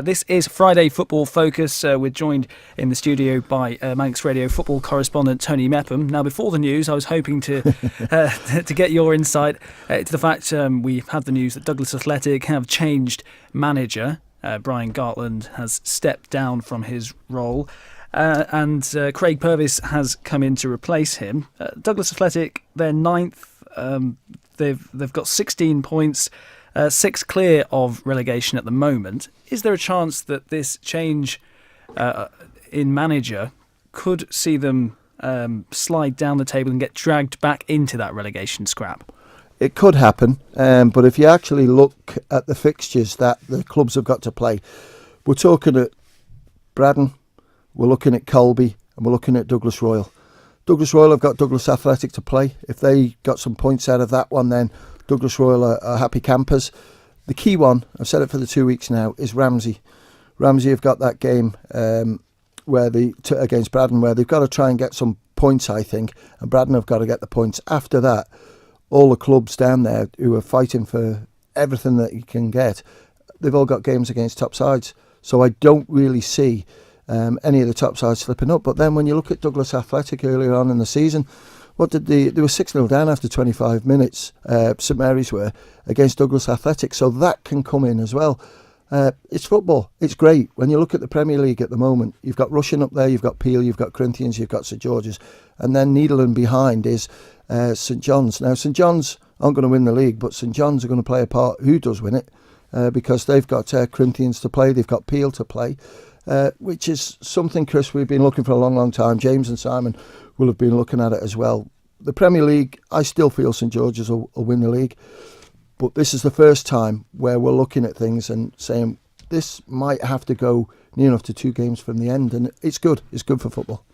This is Friday Football Focus. We're joined in the studio by Manx Radio football correspondent Tony Mepham. Now, before the news, I was hoping to to get your insight to the fact we've had the news that Douglas Athletic have changed manager. Brian Gartland has stepped down from his role. And Craig Purvis has come in to replace him. Douglas Athletic, they're ninth. They've got 16 points, 6 clear of relegation at the moment. Is there a chance that this change in manager could see them slide down the table and get dragged back into that relegation scrap? It could happen, but if you actually look at the fixtures that the clubs have got to play, we're talking at Braddon, we're looking at Colby, and we're looking at Douglas Royal. Douglas Royal have got Douglas Athletic to play. If they got some points out of that one, then Douglas Royal are happy campers. The key one, I've said it for the 2 weeks now, is Ramsey. Ramsey have got that game against Braddon where they've got to try and get some points, I think, and Braddon have got to get the points. After that, all the clubs down there who are fighting for everything that you can get, they've all got games against top sides. So I don't really see any of the top sides slipping up. But then when you look at Douglas Athletic earlier on in the season, they were 6-0 down after 25 minutes, St Mary's were, against Douglas Athletic. So that can come in as well. It's football. It's great. When you look at the Premier League at the moment, you've got Rushden up there, you've got Peel, you've got Corinthians, you've got St George's, and then Needland behind is St John's. Now, St John's aren't going to win the league, but St John's are going to play a part who does win it, because they've got Corinthians to play, they've got Peel to play, which is something, Chris, we've been looking for a long, long time. James and Simon will have been looking at it as well. The Premier League, I still feel St George's will win the league. But this is the first time where we're looking at things and saying this might have to go near enough to 2 games from the end. And it's good. It's good for football.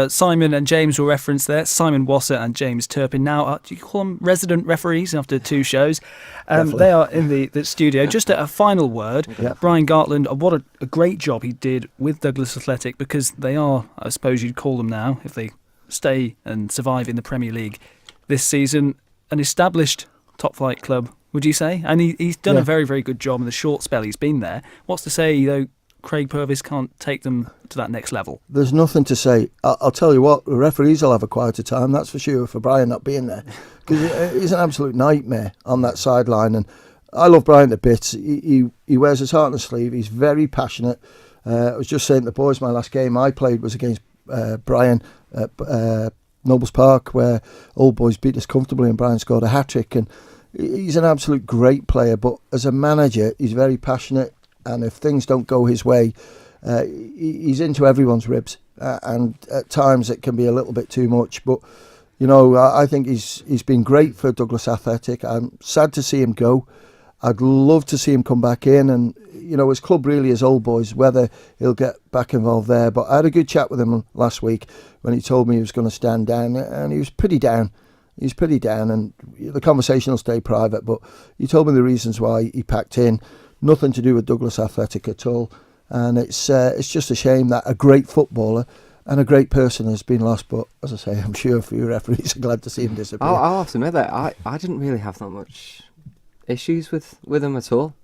Simon and James were referenced there. Simon Wosser and James Turpin. Now, do you call them resident referees after 2 shows? They are in the studio. Just a final word. Yeah. Brian Gartland, what a great job he did with Douglas Athletic, because they are, I suppose you'd call them now, if they stay and survive in the Premier League this season, an established top-flight club, would you say? And he's done a very, very good job in the short spell he's been there. What's to say, though, Craig Purvis can't take them to that next level? There's nothing to say. I'll tell you what, the referees will have a quieter time, that's for sure, for Brian not being there. Because he's an absolute nightmare on that sideline. And I love Brian to bits. He wears his heart on his sleeve. He's very passionate. I was just saying to the boys, my last game I played was against Brian at Nobles Park, where Old Boys beat us comfortably and Brian scored a hat-trick. And he's an absolute great player, but as a manager, he's very passionate. And if things don't go his way, he's into everyone's ribs. And at times it can be a little bit too much. But, you know, I think he's been great for Douglas Athletic. I'm sad to see him go. I'd love to see him come back in. And, you know, his club really is Old Boys, whether he'll get back involved there. But I had a good chat with him last week when he told me he was going to stand down. And he was pretty down. He's pretty down. And the conversation will stay private. But he told me the reasons why he packed in. Nothing to do with Douglas Athletic at all, and it's just a shame that a great footballer and a great person has been lost. But as I say, I'm sure a few referees are glad to see him disappear. I'll have to admit that I didn't really have that much issues with him at all.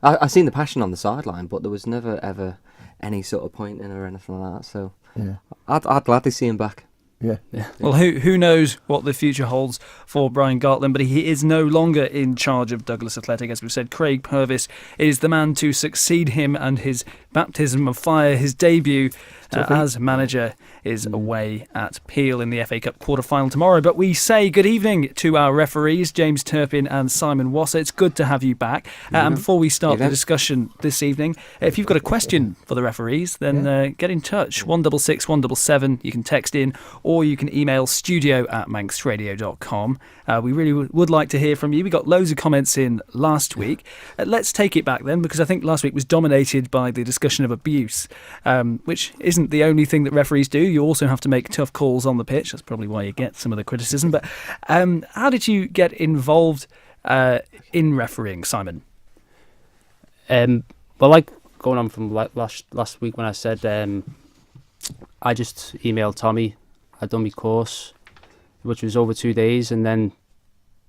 I seen the passion on the sideline, but there was never ever any sort of pointing or anything like that. So yeah, I'd gladly see him back. Yeah. Well, who knows what the future holds for Brian Gartland, but he is no longer in charge of Douglas Athletic. As we've said, Craig Purvis is the man to succeed him, and his baptism of fire, his debut as manager, is away at Peel in the FA Cup quarter-final tomorrow. But we say good evening to our referees, James Turpin and Simon Wosser. It's good to have you back. And before we start the discussion this evening, if you've got a question for the referees, then get in touch. 166 177. You can text in, or you can email studio@manxradio.com. We really would like to hear from you. We got loads of comments in last week. Let's take it back then, because I think last week was dominated by the discussion of abuse, which isn't the only thing that referees do. You also have to make tough calls on the pitch. That's probably why you get some of the criticism. But how did you get involved in refereeing, Simon? Well, like going on from last week when I said I just emailed Tommy. I'd done my course, which was over 2 days, and then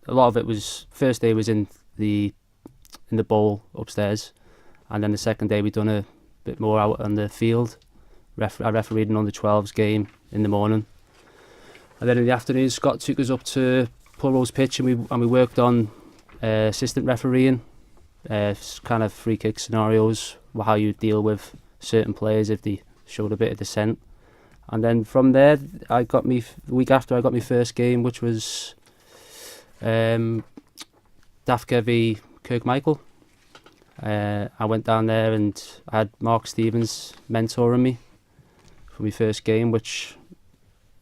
a lot of it was, first day was in the bowl upstairs, and then the second day we'd done bit more out on the field. I refereed an under-12s game in the morning. And then in the afternoon, Scott took us up to Pulrose pitch and we worked on assistant refereeing, kind of free kick scenarios, how you deal with certain players if they showed a bit of dissent. And then from there, the week after I got my first game, which was Dafka v Kirkmichael. I went down there and I had Mark Stevens mentoring me for my first game, which,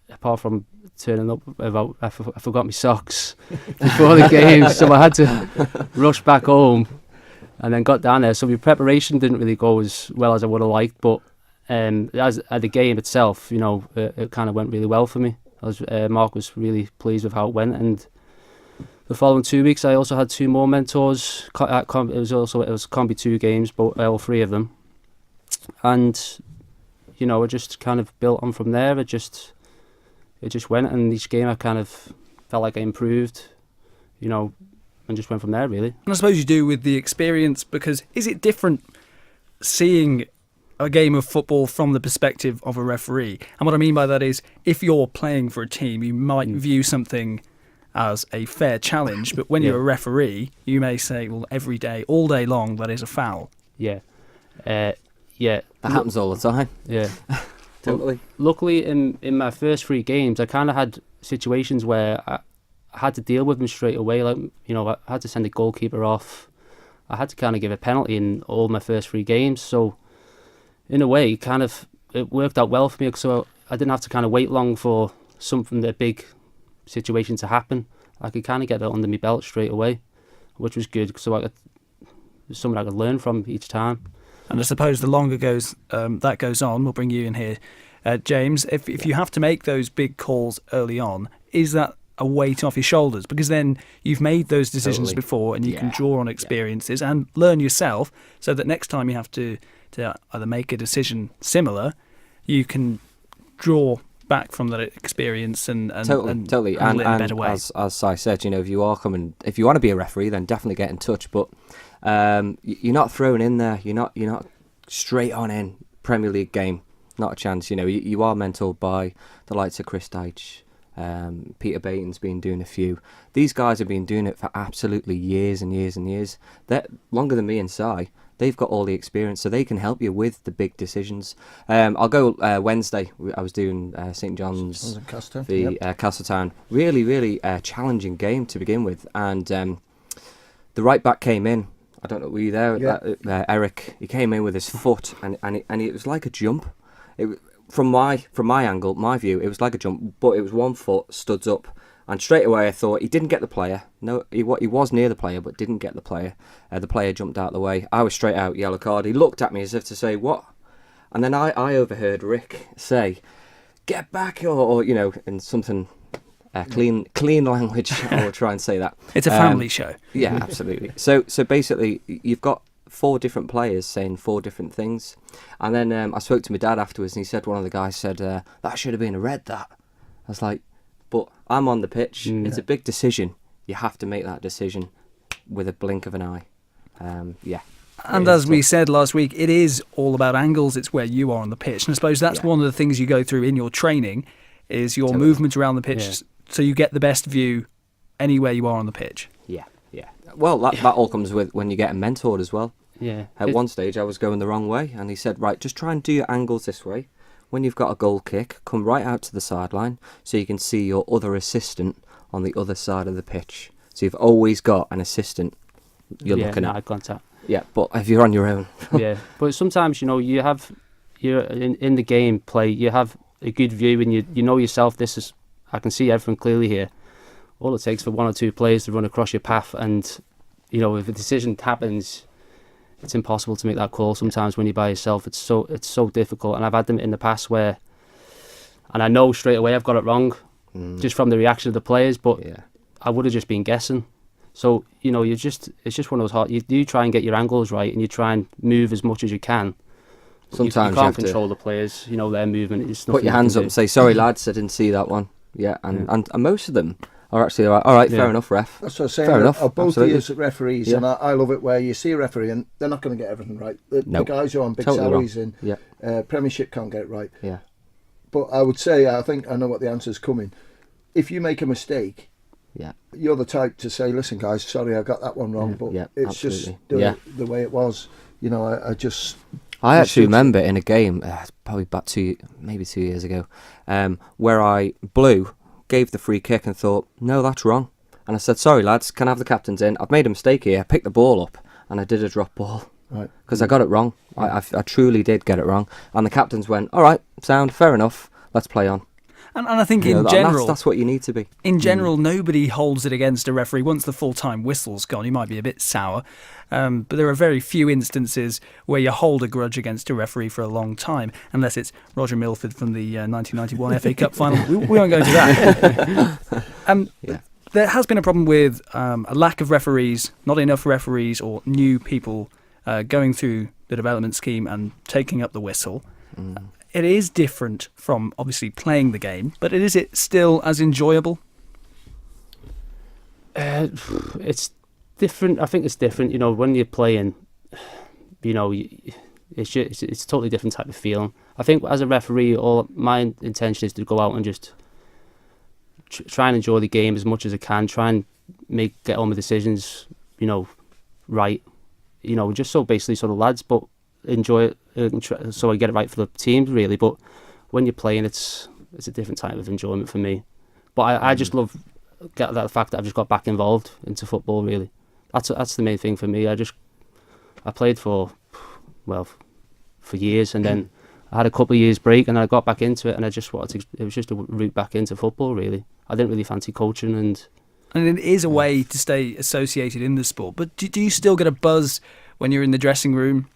apart from turning up I forgot my socks before the game, so I had to rush back home and then got down there. So my preparation didn't really go as well as I would have liked, but as at the game itself, it kind of went really well for me. Mark was really pleased with how it went, and the following 2 weeks I also had 2 more mentors. It was Combi 2 games, but all 3 of them, and it just kind of built on from there. It just went, and each game I kind of felt like I improved, and just went from there, really. And I suppose you do with the experience, because is it different seeing a game of football from the perspective of a referee? And what I mean by that is, if you're playing for a team, you might view something as a fair challenge, but when you're a referee, you may say, well, every day, all day long, that is a foul. Yeah. That happens all the time. Yeah. Totally. Luckily, in my first 3 games, I kind of had situations where I had to deal with them straight away. Like, I had to send a goalkeeper off. I had to kind of give a penalty in all my first 3 games. So, in a way, it worked out well for me. So I didn't have to kind of wait long for a big situation to happen. I could kind of get it under my belt straight away, which was good. So it was something I could learn from each time. And I suppose the longer that goes on, we'll bring you in here, James. If you have to make those big calls early on, is that a weight off your shoulders? Because then you've made those decisions before, and you can draw on experiences and learn yourself, so that next time you have to either make a decision similar, you can draw back from that experience and totally handle it in a better way. As I said, if you want to be a referee, then definitely get in touch. But you're not thrown in there. You're not straight on in Premier League game. Not a chance. You are mentored by the likes of Chris Deitch. Peter Baton's been doing a few. These guys have been doing it for absolutely years and years and years. They're longer than me and Si. They've got all the experience, so they can help you with the big decisions. I'll go Wednesday. I was doing St John's v Castletown. Really, really challenging game to begin with. And the right back came in. I don't know, were you there? Yeah. Eric. He came in with his foot, and it was like a jump. From my angle, my view, it was like a jump, but it was 1 foot studs up. And straight away I thought he didn't get the player. No, he was near the player, but didn't get the player. The player jumped out of the way. I was straight out, yellow card. He looked at me as if to say, what? And then I overheard Rick say, get back, or in something clean language. I will try and say that. It's a family show. Yeah, absolutely. So basically, you've got 4 different players saying 4 different things. And then I spoke to my dad afterwards, and he said, one of the guys said, that should have been a red, that. I was like, but I'm on the pitch. It's a big decision. You have to make that decision with a blink of an eye. And as we said last week, it is all about angles. It's where you are on the pitch. And I suppose that's one of the things you go through in your training, is your movement around the pitch, so you get the best view anywhere you are on the pitch. Yeah. Well, that all comes with when you get mentored as well. Yeah. At one stage, I was going the wrong way, and he said, right, just try and do your angles this way. When you've got a goal kick, come right out to the sideline so you can see your other assistant on the other side of the pitch. So you've always got an assistant you're looking at. Eye contact. Yeah, but if you're on your own. Yeah, but sometimes, you're in the game play, you have a good view and you know yourself, I can see everything clearly here. All it takes for 1 or 2 players to run across your path, and, if a decision happens, it's impossible to make that call sometimes when you're by yourself. It's so difficult, and I've had them in the past where, and I know straight away I've got it wrong, just from the reaction of the players, but I would have just been guessing. So, it's just one of those hard, you do try and get your angles right, and you try and move as much as you can. Sometimes you can't control the players, their movement. It's put your hands up and say, sorry lads, I didn't see that one. Yeah, and most of them are actually all right. Yeah. Fair enough, ref. That's what I'm saying. Fair enough. Both Absolutely. of you as referees, Yeah. and I love it where you see a referee and they're not going to get everything right. The guys who are on big Totally salaries wrong. in Premiership can't get it right. Yeah. But I would say, I think I know what the answer's coming. If you make a mistake, Yeah. you're the type to say, "Listen, guys, sorry, I got that one wrong." But Yeah, it's absolutely. just the way it was. You know, I actually remember in a game, probably about 2 years ago, where I gave the free kick and thought, no, that's wrong. And I said, sorry lads, can I have the captains in? I've made a mistake here. I picked the ball up and I did a drop ball. Right. Because I got it wrong. I truly did get it wrong. And the captains went, all right, sound, fair enough, let's play on. And I think You know, in and general, that's what you need to be. in general, nobody holds it against a referee. Once the full-time whistle's gone, he might be a bit sour. But there are very few instances where you hold a grudge against a referee for a long time, unless it's Roger Milford from the 1991 FA Cup final. We won't go into that. There has been a problem with a lack of referees, not enough referees or new people going through the development scheme and taking up the whistle. It is different from obviously playing the game, but is it still as enjoyable? It's different. I think it's different. You know, when you're playing, you know, it's a totally different type of feeling. I think as a referee, all my intention is to go out and just try and enjoy the game as much as I can. Try and get all my decisions, you know, right. You know, just so basically sort of lads, but enjoy it so I get it right for the team really. But when you're playing, it's a different type of enjoyment for me. But I just love the fact that I've just got back involved into football really. That's the main thing for me. I played for years, and then I had a couple of years break, and I got back into it, and I just wanted to, it was just a route back into football really. I didn't really fancy coaching, and it is a way to stay associated in the sport. But do you still get a buzz when you're in the dressing room?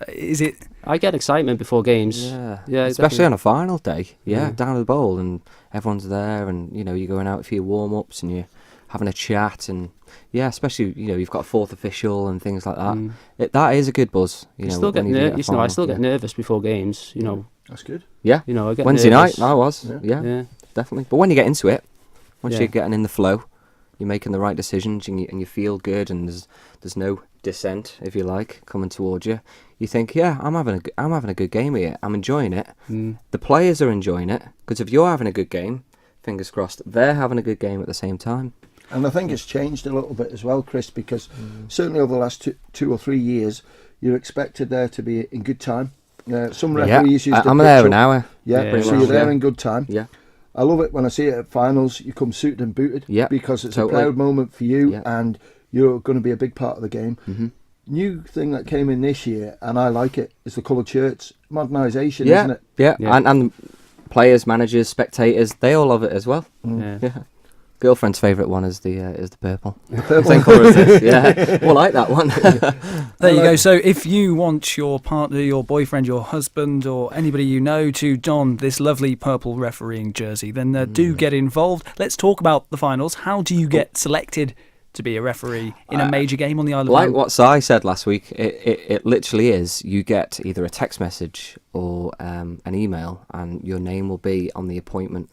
Is it? I get excitement before games. Yeah, especially on a final day. Down at the bowl and everyone's there, and you know you're going out for your warm ups and you're having a chat, and especially you've got a fourth official and things like that. That is a good buzz. I still get nervous before games. You know, that's good. Yeah, you know, I get Wednesday nervous. night I was. Yeah, definitely. But when you get into it, once you're getting in the flow, you're making the right decisions, and you feel good, and there's no dissent, if you like, coming towards you. You think, I'm having a good game here. I'm enjoying it. The players are enjoying it, because if you're having a good game, fingers crossed, they're having a good game at the same time. And I think it's changed a little bit as well, Chris, because certainly over the last 2 or 3 years, you're expected there to be in good time. Some referees used to I'm pitch there up. an hour. So you're there in good time. Yeah. I love it when I see it at finals. You come suited and booted because it's a proud moment for you, and you're going to be a big part of the game. New thing that came in this year, and I like it, is the coloured shirts. Modernisation, isn't it? Yeah. And players, managers, spectators, they all love it as well. Girlfriend's favourite one is the purple. The purple. Same colour as this. Yeah, we'll like that one. There you go. So if you want your partner, your boyfriend, your husband, or anybody you know to don this lovely purple refereeing jersey, then do get involved. Let's talk about the finals. How do you get selected to be a referee in a major game on the Isle of Man? Like what Si said last week, it literally is. You get either a text message or an email, and your name will be on the appointment.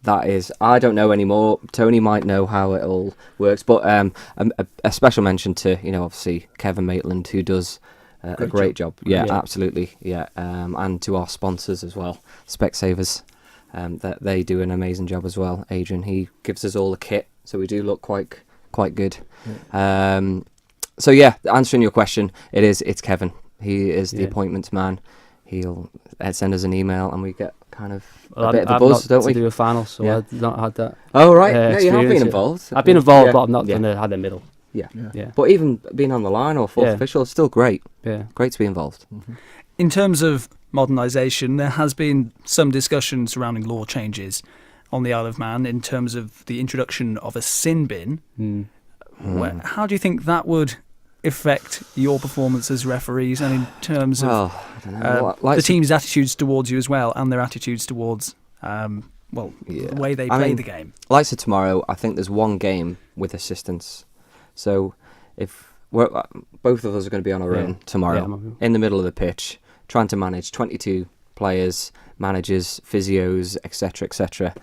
That is, I don't know anymore. Tony might know how it all works, but a special mention to obviously Kevin Maitland, who does a great job. Yeah, absolutely. Yeah, and to our sponsors as well, Specsavers, that they do an amazing job as well. Adrian, he gives us all a kit, so we do look quite good. So answering your question, it's Kevin. He is the appointments man. He'll send us an email, and we get kind of a bit of a buzz, don't we? To do a final, so I've not had that. Oh right, you have been involved. I've been involved, but I've not had a middle. Yeah. But even being on the line or fourth official, it's still great. Yeah, great to be involved. In terms of modernisation, there has been some discussion surrounding law changes on the Isle of Man in terms of the introduction of a sin bin. How do you think that would affect your performance as referees, and in terms of I don't know. the team's attitudes towards you as well, and their attitudes towards the way they play the game? Like I said, tomorrow, I think there's one game with assistance. So if both of us are going to be on our own tomorrow, in the middle of the pitch, trying to manage 22 players, managers, physios, etc., etc.,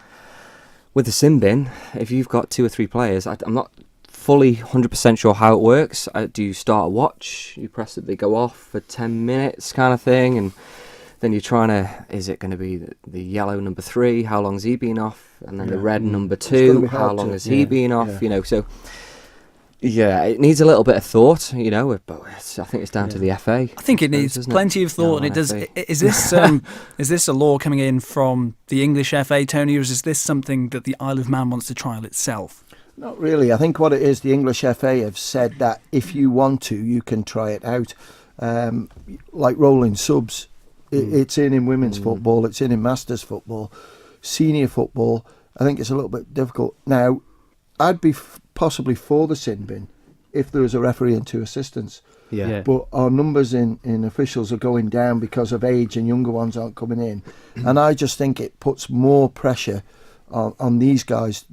with the sin bin, if you've got 2 or 3 players, I'm not fully 100% sure how it works. Do you start a watch? You press it, they go off for 10 minutes kind of thing, and then you're trying to, is it going to be the yellow number 3? How long's he been off? And then the red number 2, how long has he been off? You know, so yeah, it needs a little bit of thought, you know, but I think it's down to the FA. I think it needs plenty of thought, and it does. Is this is this a law coming in from the English FA, Tony, or is this something that the Isle of Man wants to trial itself? Not really. I think what it is, the English FA have said that if you want to, you can try it out. Like rolling subs, it's in women's football, it's in Masters football, senior football. I think it's a little bit difficult. Now, I'd be possibly for the sin bin if there was a referee and 2 assistants. Yeah. But our numbers in officials are going down because of age, and younger ones aren't coming in. And I just think it puts more pressure on these guys.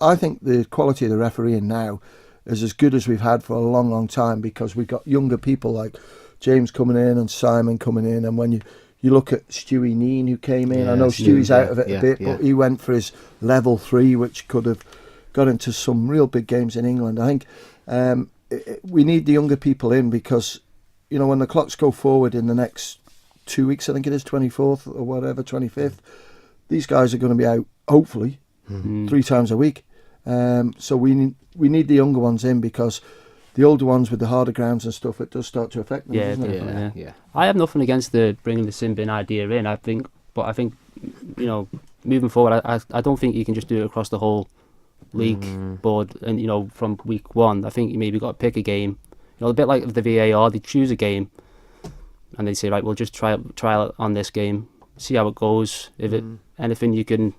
I think the quality of the refereeing now is as good as we've had for a long, long time, because we've got younger people like James coming in and Simon coming in. And when you look at Stewie Neen, who came in, I know Stewie's out of it a bit, but he went for his level 3, which could have got into some real big games in England. I think we need the younger people in, because, you know, when the clocks go forward in the next 2 weeks, I think it is 24th or whatever, 25th, these guys are going to be out, hopefully, 3 times a week. So we need the younger ones in, because the older ones with the harder grounds and stuff, it does start to affect them, doesn't it? Yeah. I have nothing against bringing the sin bin idea in. I think, you know, moving forward, I don't think you can just do it across the whole league board, and, you know, from week 1. I think you maybe got to pick a game, you know, a bit like the VAR. They choose a game and they say, right, we'll just try it on this game, see how it goes. If it anything you can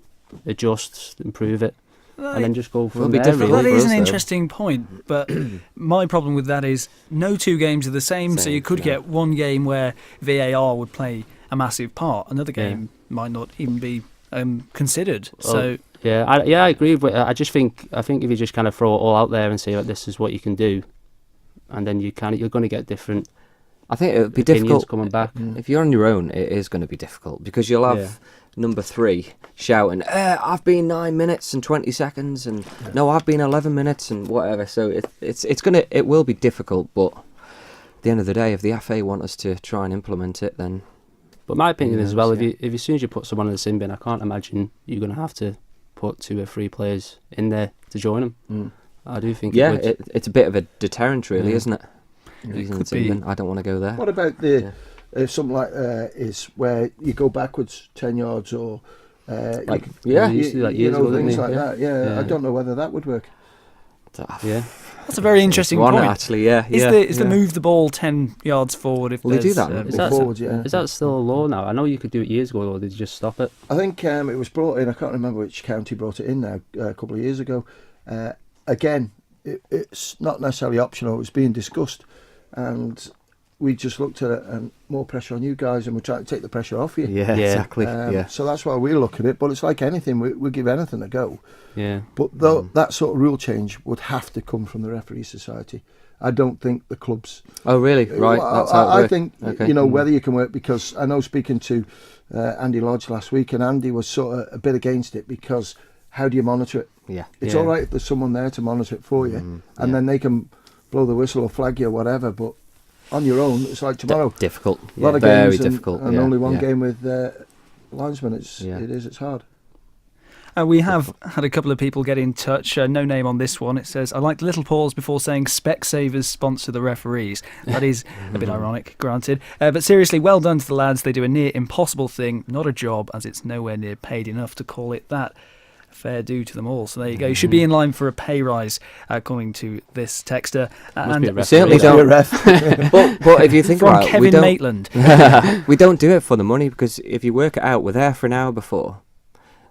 adjust, improve it, and then just go from there. That is an interesting point, but my problem with that is no 2 games are the same, so you could get one game where VAR would play a massive part, another game might not even be considered. So I agree. But I think if you just kind of throw it all out there and say, like, this is what you can do, and then you're going to get different. I think it would be difficult coming back. If you're on your own. It is going to be difficult, because you'll have number 3 shouting, "I've been 9 minutes and 20 seconds," and no, I've been 11 minutes and whatever. So it will be difficult. But at the end of the day, if the FA want us to try and implement it, then. But my opinion as well, if as soon as you put someone in the sin bin, I can't imagine you're going to have to put 2 or 3 players in there to join them. I do think it's a bit of a deterrent, really, isn't it? It could be. I don't want to go there. What about something like is where you go backwards 10 yards or used to do that years ago, things like that. Yeah, I don't know whether that would work. That's a very interesting point. Actually, Is the move the ball 10 yards forward? If they do that? Is that still a law now? I know you could do it years ago, or did you just stop it? I think it was brought in. I can't remember which county brought it in now. A couple of years ago. Again, it's not necessarily optional. It was being discussed, and we just looked at it, and more pressure on you guys, and we're trying to take the pressure off you. Yeah. Exactly. So that's why we look at it. But it's like anything, we give anything a go. Yeah. But that sort of rule change would have to come from the Referee Society. I don't think the clubs. Oh, really? Right. That's how I think whether you can work, because I know, speaking to Andy Lodge last week, and Andy was sort of a bit against it, because how do you monitor it? Yeah. It's all right if there's someone there to monitor it for you, and then they can blow the whistle or flag you or whatever. But on your own, it's like tomorrow. Difficult. A lot of very games difficult. And only one game with linesmen. It's hard. We have had a couple of people get in touch. No name on this one. It says, I liked a little pause before saying Specsavers sponsor the referees. That is a bit ironic, granted. But seriously, well done to the lads. They do a near impossible thing, not a job, as it's nowhere near paid enough to call it that. Fair due to them all. So there you go. You should be in line for a pay rise, according to this texter. And certainly don't. But if you think about it, Kevin Maitland. We don't do it for the money, because if you work it out, we're there for an hour before.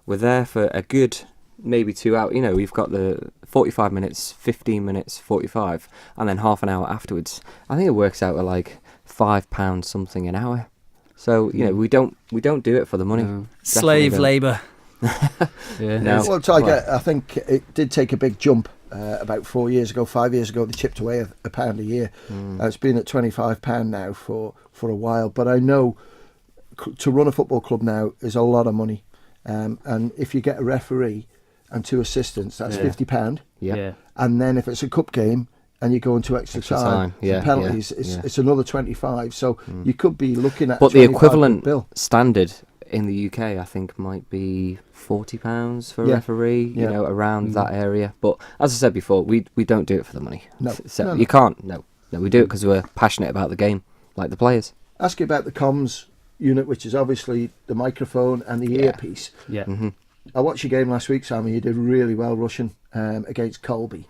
We're there for a good maybe 2 hours. You know, we've got the 45 minutes, 15 minutes, 45, and then half an hour afterwards. I think it works out at like £5 something an hour. So we don't do it for the money. No. Slave labour. Well, it's like I think it did take a big jump about 5 years ago. They chipped away a pound a year. It's been at £25 now for a while. But I know to run a football club now is a lot of money, and if you get a referee and 2 assistants, that's Yeah. £50. Yeah. And then if it's a cup game and you go into extra time Yeah, for penalties, yeah. it's another 25. So you could be looking at. But a the 25 equivalent bill. standard in the UK, I think, might be £40 for a Yeah. referee. Yeah. You know, around that area. But as I said before, we don't do it for the money. No. So No. you can't. No, we do it because we're passionate about the game, like the players. Ask you about the comms unit, which is obviously the microphone and the Yeah. earpiece. Yeah. Mm-hmm. I watched your game last week, Sammy. You did really well rushing against Colby.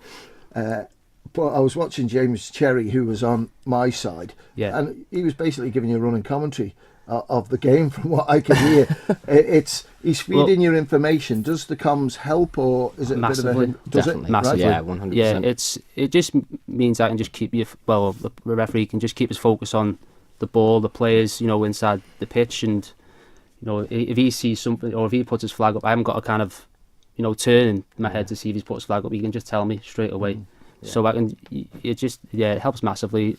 But I was watching James Cherry, who was on my side, Yeah. and he was basically giving you a running commentary of the game from what I could hear. He's feeding your information. Does the comms help, or is it Massively. a bit of a... Does Definitely. it? Massively. Yeah, 100%. Yeah, it just means I can just keep you. Well, the referee can just keep his focus on the ball, the players, inside the pitch, and if he sees something or if he puts his flag up, I haven't got to kind of, turn in my head to see if he's put his flag up. He can just tell me straight away. Yeah. So I can. It helps massively.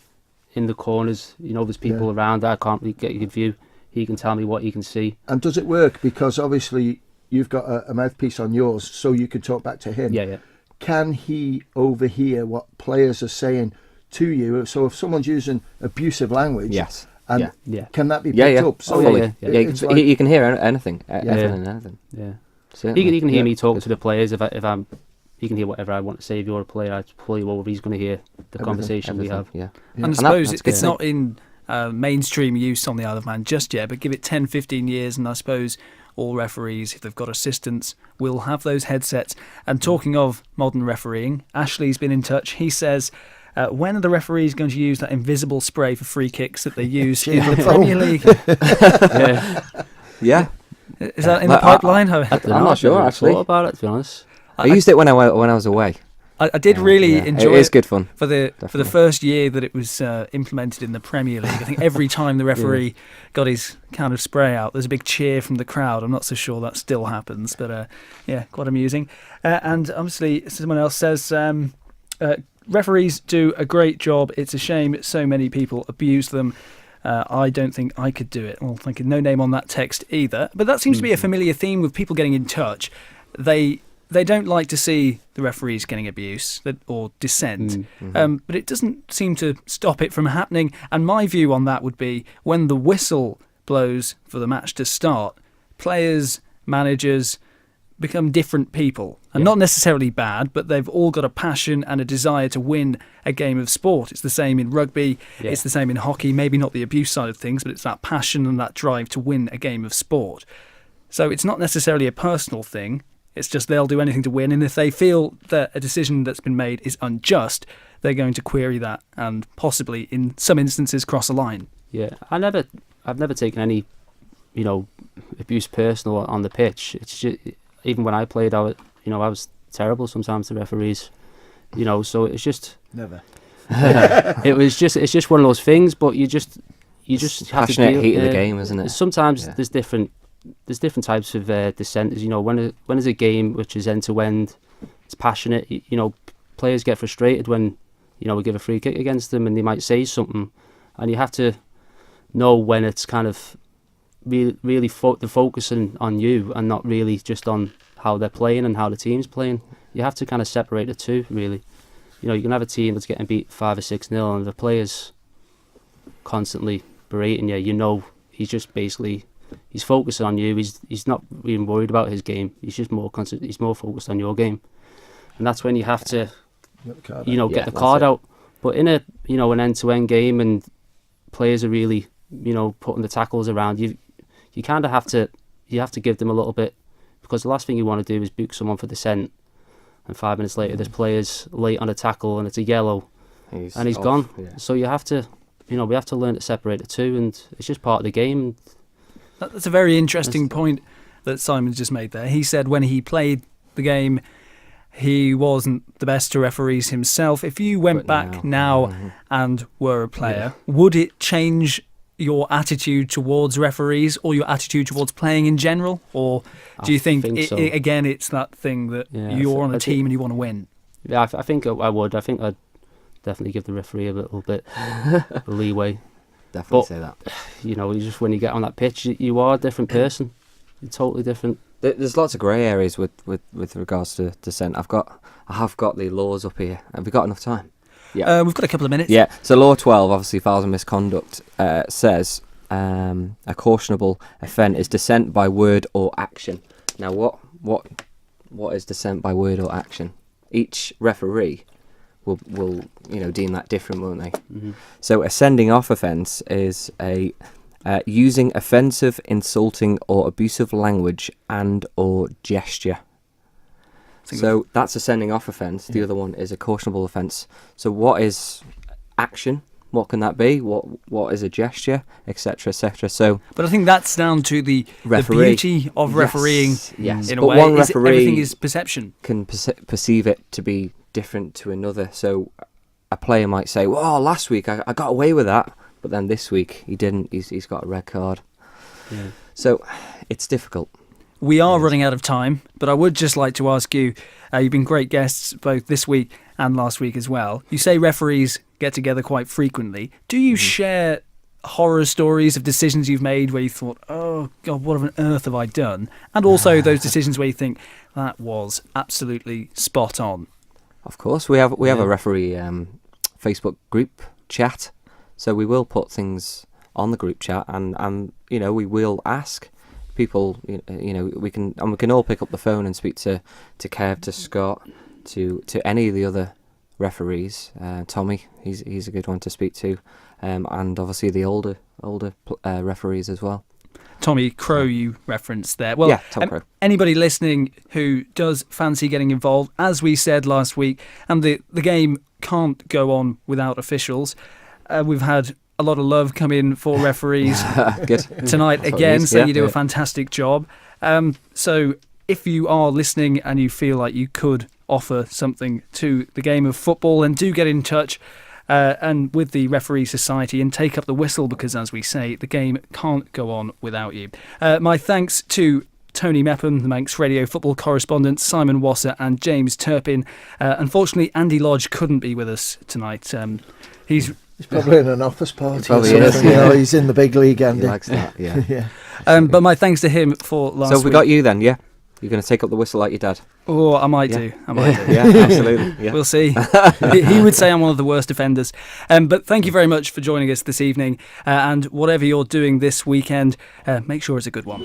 In the corners, there's people around that I can't really get a good view. He can tell me what he can see. And does it work? Because obviously you've got a mouthpiece on yours, so you can talk back to him. Yeah. Can he overhear what players are saying to you? So if someone's using abusive language, Yes. and Yeah. can that be picked up? So Fully. yeah. Yeah, it's you, like- you can hear anything, everything and anything. Yeah. Certainly. He can hear Yeah. me talk to the players if I'm. He can hear whatever I want to say. If you're a player, I pull you over. He's going to hear the conversation we have. Yeah. And I And suppose that's it's good. not in mainstream use on the Isle of Man just yet, but give it 10, 15 years, and I suppose all referees, if they've got assistants, will have those headsets. And talking of modern refereeing, Ashley's been in touch. He says, when are the referees going to use that invisible spray for free kicks that they use in the Premier League? Yeah. Is that in the Like, pipeline? I'm I've not sure, never actually. thought about it, to be honest. I used it when I was away. I did really Yeah. enjoy It is good fun. for the Definitely. first year that it was implemented in the Premier League. I think every time the referee got his kind of spray out, there's a big cheer from the crowd. I'm not so sure that still happens, but quite amusing. And obviously, someone else says referees do a great job. It's a shame so many people abuse them. I don't think I could do it. Well, thank you. No name on that text either. But that seems to be a familiar theme with people getting in touch. They don't like to see the referees getting abuse or dissent. But it doesn't seem to stop it from happening. And my view on that would be when the whistle blows for the match to start, players, managers become different people. And not necessarily bad, but they've all got a passion and a desire to win a game of sport. It's the same in rugby. Yeah. It's the same in hockey. Maybe not the abuse side of things, but it's that passion and that drive to win a game of sport. So it's not necessarily a personal thing. It's just they'll do anything to win. And if they feel that a decision that's been made is unjust, they're going to query that and possibly, in some instances, cross a line. Yeah, I've never taken any, abuse personal on the pitch. It's just, even when I played, I was terrible sometimes to referees. So it's just Never. it's just one of those things. But you just have to Passionate deal, heat of the game, isn't it? Sometimes Yeah. there's different types of dissenters. When there's a game which is end to end, it's passionate. Players get frustrated when we give a free kick against them, and they might say something, and you have to know when it's kind of really they're focusing on you and not really just on how they're playing and how the team's playing. You have to kind of separate the two, really. You can have a team that's getting beat 5 or 6-0, and the players constantly berating you. He's just basically he's focusing on you. He's not even worried about his game. He's just he's more focused on your game, and that's when you have to get the card out. But in an end-to-end game, and players are really putting the tackles around you, you kind of have to give them a little bit, because the last thing you want to do is book someone for dissent, and 5 minutes later there's players late on a tackle and it's a yellow and he's off, gone. yeah. So you have to we have to learn to separate the two, and it's just part of the game. That's a very interesting point that Simon's just made there. He said when he played the game, he wasn't the best to referees himself. If you went back now and were a player, would it change your attitude towards referees or your attitude towards playing in general? Or do you think, so. Again, it's that thing that you're on a team and you want to win? Yeah, I think I would. I think I'd definitely give the referee a little bit of leeway. Definitely But, say that. You just when you get on that pitch, you are a different person. You're totally different. There's lots of grey areas with regards to dissent. I have got the laws up here. Have we got enough time? Yeah, we've got a couple of minutes. Yeah. So law 12, obviously, fouls and misconduct, says a cautionable offence is dissent by word or action. Now, what is dissent by word or action? Each referee will deem that different, won't they? Mm-hmm. So a sending off offence is a using offensive, insulting, or abusive language and or gesture. So that's a sending off offence. The other one is a cautionable offence. So what is action? What can that be? What is a gesture, etc., etc. So, but I think that's down to the beauty of refereeing. Yes, in but a way, one referee everything is perception. Can perceive it to be different to another. So a player might say, "Well, last week I got away with that, but then this week he didn't. He's got a red card." Yeah. So it's difficult. We are running out of time, but I would just like to ask you, you've been great guests both this week and last week as well. You say referees get together quite frequently. Do you share horror stories of decisions you've made where you thought, oh God, what on earth have I done? And also those decisions where you think, that was absolutely spot on. Of course, we have a referee Facebook group chat, so we will put things on the group chat, and we will ask people. We can all pick up the phone and speak to Kev, to Scott, to any of the other referees. Tommy, he's a good one to speak to, and obviously the older referees as well. Tommy Crow, you referenced there. Well, yeah, Tom Crow. Anybody listening who does fancy getting involved, as we said last week, and the game can't go on without officials. We've had a lot of love come in for referees tonight again, so you do a fantastic job. So if you are listening and you feel like you could offer something to the game of football, then do get in touch and with the Referee Society and take up the whistle, because as we say, the game can't go on without you. My thanks to Tony Mepham, the Manx Radio football correspondent, Simon Wosser and James Turpin. Unfortunately, Andy Lodge couldn't be with us tonight. He's probably in an office party. Probably or is, something. yeah. He's in the big league, Andy. He likes that, yeah. Yeah. but my thanks to him for last week. So we got you then, yeah? You're going to take up the whistle like your dad? Oh, I might do. Yeah, absolutely. Yeah. We'll see. He would say I'm one of the worst offenders. But thank you very much for joining us this evening. And whatever you're doing this weekend, make sure it's a good one.